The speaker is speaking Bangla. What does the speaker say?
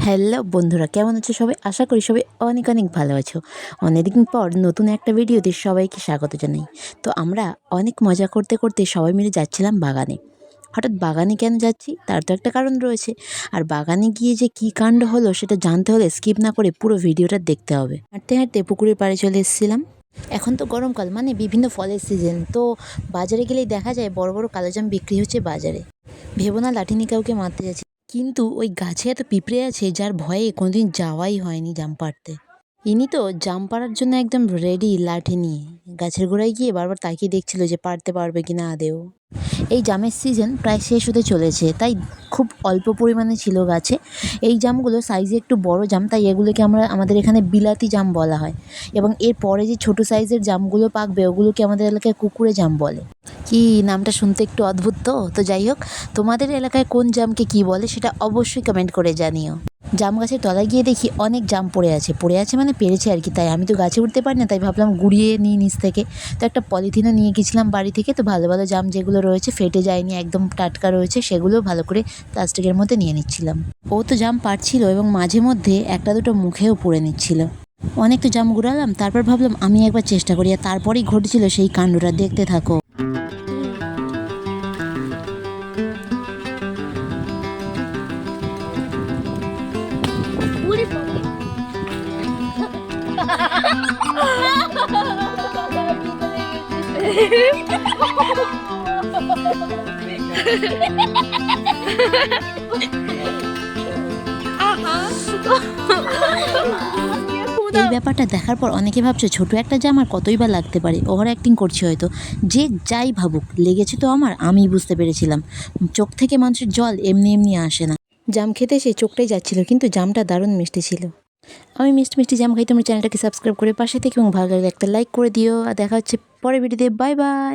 হ্যালো বন্ধুরা, কেমন আছো সবাই? আশা করি সবাই অনেক অনেক ভালো আছো। অনেকদিন পর নতুন একটা ভিডিওতে সবাইকে স্বাগত জানাই। তো আমরা অনেক মজা করতে করতে সবাই মিলে যাচ্ছিলাম বাগানে। হঠাৎ বাগানে কেন যাচ্ছি তার তো একটা কারণ রয়েছে। আর বাগানে গিয়ে যে কী কাণ্ড হলো সেটা জানতে হলে স্কিপ না করে পুরো ভিডিওটা দেখতে হবে। হাঁটতে হাঁটতে পুকুরের পাড়ে চলে এসেছিলাম। এখন তো গরমকাল, মানে বিভিন্ন ফলের সিজন। তো বাজারে গেলেই দেখা যায় বড় বড় কালোজাম বিক্রি হচ্ছে বাজারে। ভেবো না লাঠি নিয়ে কাউকে মারতে যাচ্ছি, কিন্তু ওই গাছে এত পিঁপড়ে আছে যার ভয়ে কোনোদিন যাওয়াই হয়নি জাম পাড়তে। ইনি তো জাম পাড়ার জন্য একদম রেডি, লাঠি নিয়ে গাছের গোড়ায় গিয়ে বারবার তাকিয়ে দেখছিল যে পারতে পারবে কিনা আদেও। এই জামের সিজন প্রায় শেষ হতে চলেছে, তাই খুব অল্প পরিমাণে ছিল গাছে। এই জামগুলো সাইজে একটু বড় জাম, তাই এগুলোকে আমরা আমাদের এখানে বিলাতি জাম বলা হয়। এবং এর পরে যে ছোট সাইজের জামগুলো পাকবে ওগুলোকে আমাদের এলাকায় কুকুরে জাম বলে। কি নামটা শুনতে একটু অদ্ভুত, তো যাই হোক, তোমাদের এলাকায় কোন জামকে কি বলে সেটা অবশ্যই কমেন্ট করে জানিও। জাম গাছের তলায় গিয়ে দেখি অনেক জাম পড়ে আছে মানে পেরেছে আর কি। তাই আমি তো গাছে উঠতে পারি না, তাই ভাবলাম গুড়িয়ে নিই নিচ থেকে। তো একটা পলিথিনও নিয়ে গেছিলাম বাড়ি থেকে। তো ভালো ভালো জাম যেগুলো রয়েছে, ফেটে যায়নি, একদম টাটকা রয়েছে, সেগুলো ভালো করে প্লাস্টিকের মধ্যে নিয়ে নিচ্ছিলাম। ও তো জাম পাড়ছিল এবং মাঝে মধ্যে একটা দুটো মুখেও পুড়ে নিচ্ছিল। অনেক তো জাম গুড়ালাম, তারপর ভাবলাম আমি একবার চেষ্টা করি। আর তারপরেই ঘটেছিল সেই কাণ্ডটা, দেখতে থাকো। এই ব্যাপারটা দেখার পর অনেকে ভাবছে ছোট একটা জাম আর কতই বা লাগতে পারে, ওভার অ্যাক্টিং করছে হয়তো। যে যাই ভাবুক, লেগেছে তো আমার, আমি বুঝতে পেরেছিলাম। চোখ থেকে মানুষের জল এমনি এমনি আসে না। জাম খেতে এসে চোখটাই যাচ্ছিল, কিন্তু জামটা দারুণ মিষ্টি ছিল। আমি মিষ্টি মিষ্টি জাম খাই। তোমার চ্যানেলটাকে সাবস্ক্রাইব করে পাশে থেকে এবং ভালো লাগলে একটা লাইক করে দিও। আর দেখা হচ্ছে পরের ভিডিওতে। Bye bye.